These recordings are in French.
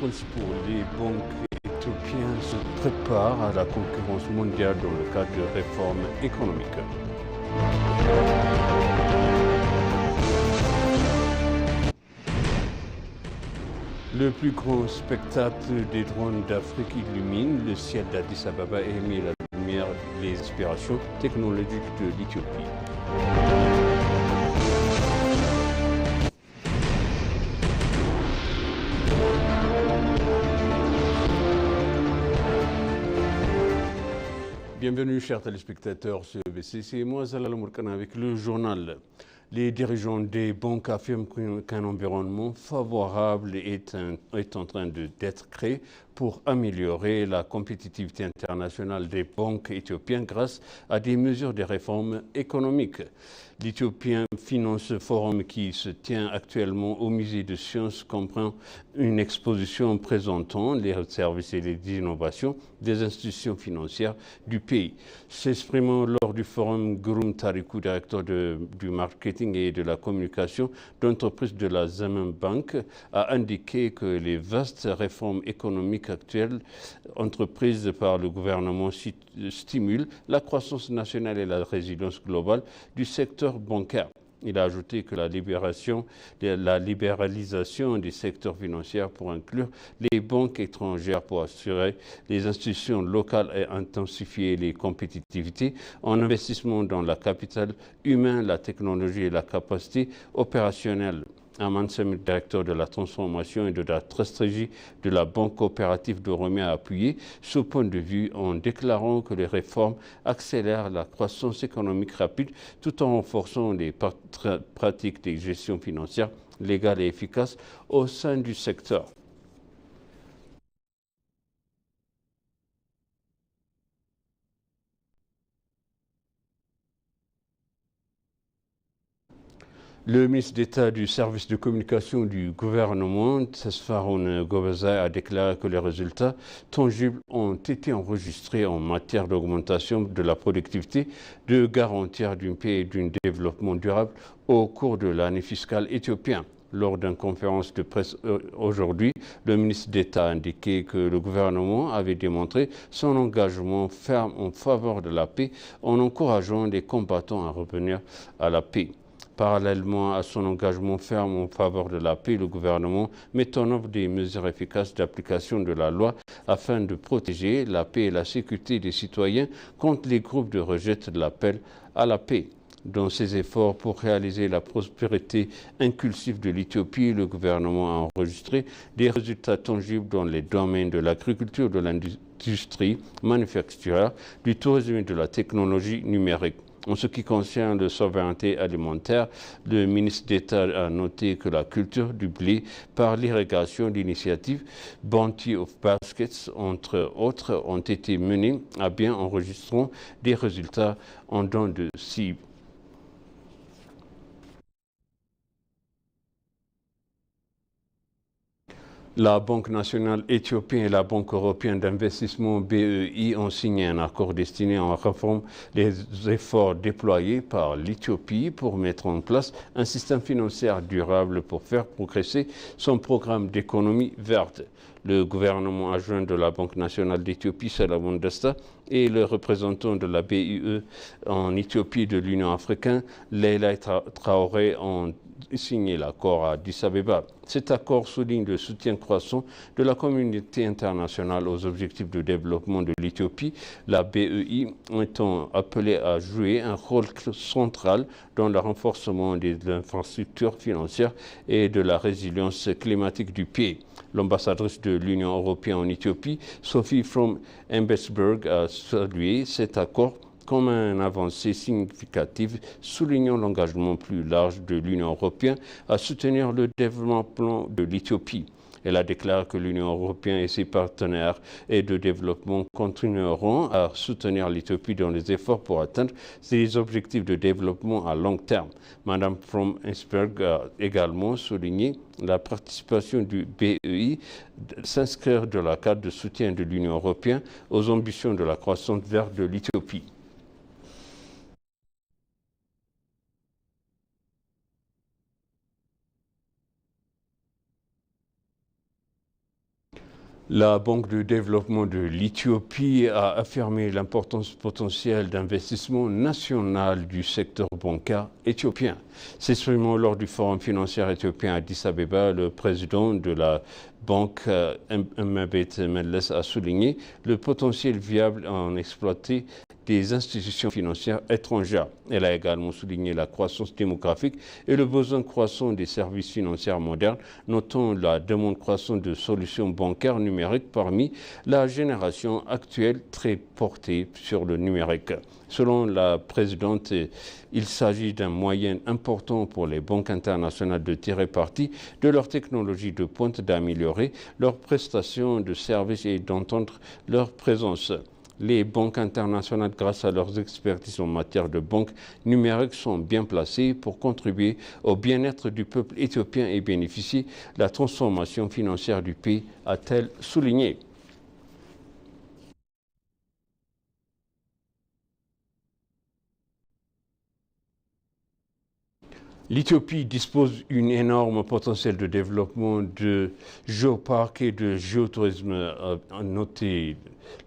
principaux, les banques éthiopiennes se préparent à la concurrence mondiale dans le cadre de réformes économiques. Le plus grand spectacle des drones d'Afrique illumine le ciel d'Addis Ababa et met la lumière les aspirations technologiques de l'Éthiopie. Bienvenue, chers téléspectateurs sur BCC. Moi, Zalal Mourkana avec le journal. Les dirigeants des banques affirment qu'un environnement favorable est en train d'être créé pour améliorer la compétitivité internationale des banques éthiopiennes grâce à des mesures de réforme économique. L'Éthiopien Finance Forum qui se tient actuellement au musée de sciences comprend une exposition présentant les services et les innovations des institutions financières du pays. S'exprimant lors du forum, Gurum Tarikou, directeur du marketing et de la communication d'entreprise de la Zaman Bank, a indiqué que les vastes réformes économiques actuelles entreprises par le gouvernement stimulent la croissance nationale et la résilience globale du secteur bancaire. Il a ajouté que la libéralisation du secteur financier pour inclure les banques étrangères pour assurer les institutions locales et intensifier les compétitivités en investissement dans la capital humain, la technologie et la capacité opérationnelle. Aman Samir, directeur de la transformation et de la stratégie de la Banque coopérative de Romée, a appuyé ce point de vue en déclarant que les réformes accélèrent la croissance économique rapide tout en renforçant les pratiques de gestion financière légales et efficaces au sein du secteur. Le ministre d'État du service de communication du gouvernement, Tesfaroun Gobazai, a déclaré que les résultats tangibles ont été enregistrés en matière d'augmentation de la productivité, de garantir d'une paix et d'un développement durable au cours de l'année fiscale éthiopienne. Lors d'une conférence de presse aujourd'hui, le ministre d'État a indiqué que le gouvernement avait démontré son engagement ferme en faveur de la paix en encourageant les combattants à revenir à la paix. Parallèlement à son engagement ferme en faveur de la paix, le gouvernement met en œuvre des mesures efficaces d'application de la loi afin de protéger la paix et la sécurité des citoyens contre les groupes de rejet de l'appel à la paix. Dans ses efforts pour réaliser la prospérité inclusive de l'Éthiopie, le gouvernement a enregistré des résultats tangibles dans les domaines de l'agriculture, de l'industrie manufacturière, du tourisme et de la technologie numérique. En ce qui concerne la souveraineté alimentaire, le ministre d'État a noté que la culture du blé par l'irrigation d'initiatives Bounty of Baskets, entre autres, ont été menées à bien enregistrant des résultats en dents de scie. La Banque nationale éthiopienne et la Banque européenne d'investissement BEI ont signé un accord destiné à réformer les efforts déployés par l'Éthiopie pour mettre en place un système financier durable pour faire progresser son programme d'économie verte. Le gouvernement adjoint de la Banque nationale d'Éthiopie, Salamon Desta, et le représentant de la BIE en Éthiopie de l'Union africaine, Leila Traoré, ont signé l'accord à Addis Abeba. Cet accord souligne le soutien croissant de la communauté internationale aux objectifs de développement de l'Éthiopie, la BEI étant appelée à jouer un rôle central dans le renforcement des infrastructures financières et de la résilience climatique du pays. L'ambassadrice de l'Union européenne en Éthiopie, Sophie from Embesberg, a salué cet accord comme une avancée significative, soulignant l'engagement plus large de l'Union européenne à soutenir le développement de l'Éthiopie. Elle a déclaré que l'Union européenne et ses partenaires et de développement continueront à soutenir l'Éthiopie dans les efforts pour atteindre ses objectifs de développement à long terme. Madame from Ensberg a également souligné la participation du BEI s'inscrire dans le cadre de soutien de l'Union européenne aux ambitions de la croissance verte de l'Éthiopie. La Banque de développement de l'Éthiopie a affirmé l'importance potentielle d'investissement national du secteur bancaire éthiopien. S'exprimant lors du Forum financier éthiopien à Addis Abeba, le président de la banque, Mabet Melles, a souligné le potentiel viable en exploiter des institutions financières étrangères. Elle a également souligné la croissance démographique et le besoin croissant des services financiers modernes, notant la demande croissante de solutions bancaires numériques parmi la génération actuelle très portée sur le numérique. Selon la présidente, il s'agit d'un moyen important pour les banques internationales de tirer parti de leur technologie de pointe, d'améliorer leurs prestations de services et d'entendre leur présence. Les banques internationales, grâce à leurs expertises en matière de banque numérique, sont bien placées pour contribuer au bien-être du peuple éthiopien et bénéficier de la transformation financière du pays, a-t-elle souligné. L'Éthiopie dispose d'un énorme potentiel de développement de géoparcs et de géotourisme. À noter,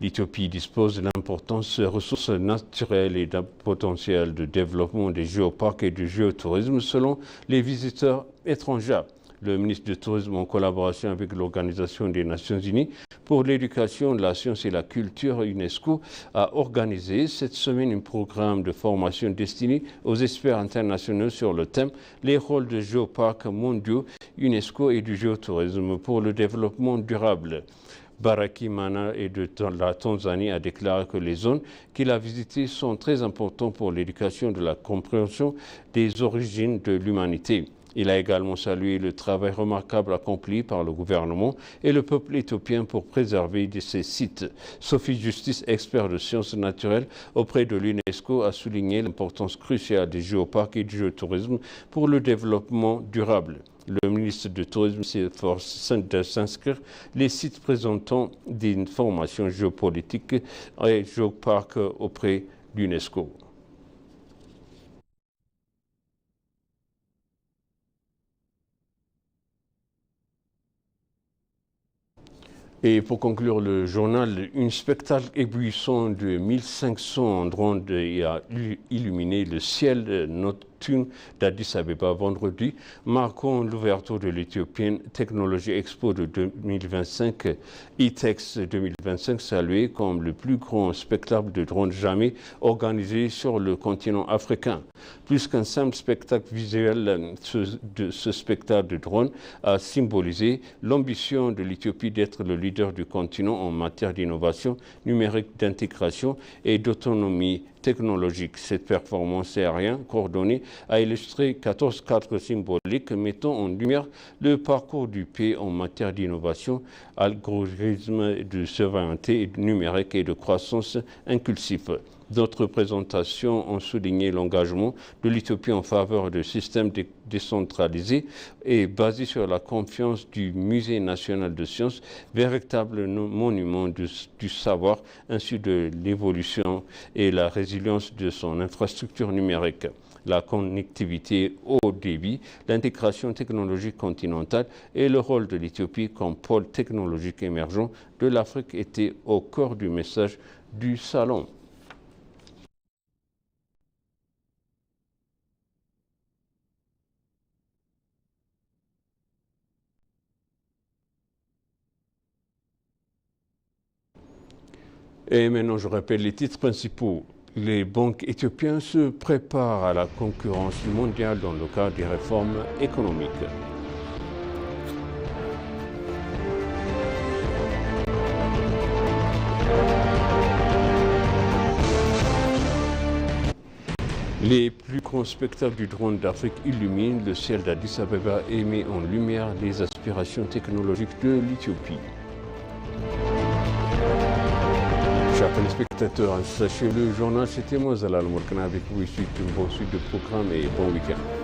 l'Éthiopie dispose d'importantes ressources naturelles et d'un potentiel de développement des géoparcs et du géotourisme selon les visiteurs étrangers. Le ministre du Tourisme, en collaboration avec l'Organisation des Nations Unies pour l'éducation, la science et la culture, UNESCO, a organisé cette semaine un programme de formation destiné aux experts internationaux sur le thème « Les rôles de géoparcs mondiaux, UNESCO et du géotourisme pour le développement durable ». Baraki Mana de la Tanzanie a déclaré que les zones qu'il a visitées sont très importantes pour l'éducation de la compréhension des origines de l'humanité. Il a également salué le travail remarquable accompli par le gouvernement et le peuple éthiopien pour préserver ces sites. Sophie Justice, expert de sciences naturelles auprès de l'UNESCO, a souligné l'importance cruciale des géoparcs et du géotourisme pour le développement durable. Le ministre du Tourisme s'efforce de s'inscrire les sites présentant des formations géopolitiques et géoparcs auprès de l'UNESCO. Et pour conclure le journal, un spectacle éblouissant de 1500 drones a illuminé le ciel nocturne d'Addis Abeba vendredi, marquant l'ouverture de l'Ethiopian Technology Expo de 2025, ITEX 2025, salué comme le plus grand spectacle de drones jamais organisé sur le continent africain. Plus qu'un simple spectacle visuel, ce spectacle de drones a symbolisé l'ambition de l'Éthiopie d'être le leader du continent en matière d'innovation numérique, d'intégration et d'autonomie technologique. Cette performance aérienne coordonnée a illustré 14 cadres symboliques mettant en lumière le parcours du pays en matière d'innovation, algorithme de souveraineté numérique et de croissance inclusive. D'autres présentations ont souligné l'engagement de l'Éthiopie en faveur de systèmes décentralisés et basés sur la confiance du Musée national de sciences, véritable monument du savoir, ainsi de l'évolution et la résilience de son infrastructure numérique. La connectivité haut débit, l'intégration technologique continentale et le rôle de l'Éthiopie comme pôle technologique émergent de l'Afrique étaient au cœur du message du salon. Et maintenant, je rappelle les titres principaux. Les banques éthiopiennes se préparent à la concurrence mondiale dans le cadre des réformes économiques. Les plus grands spectacles du drone d'Afrique illuminent le ciel d'Addis Abeba et met en lumière les aspirations technologiques de l'Éthiopie. Chers téléspectateurs, sachez le journal, c'était moi Zalal Mourkana avec vous, une bonne suite de programmes et bon week-end.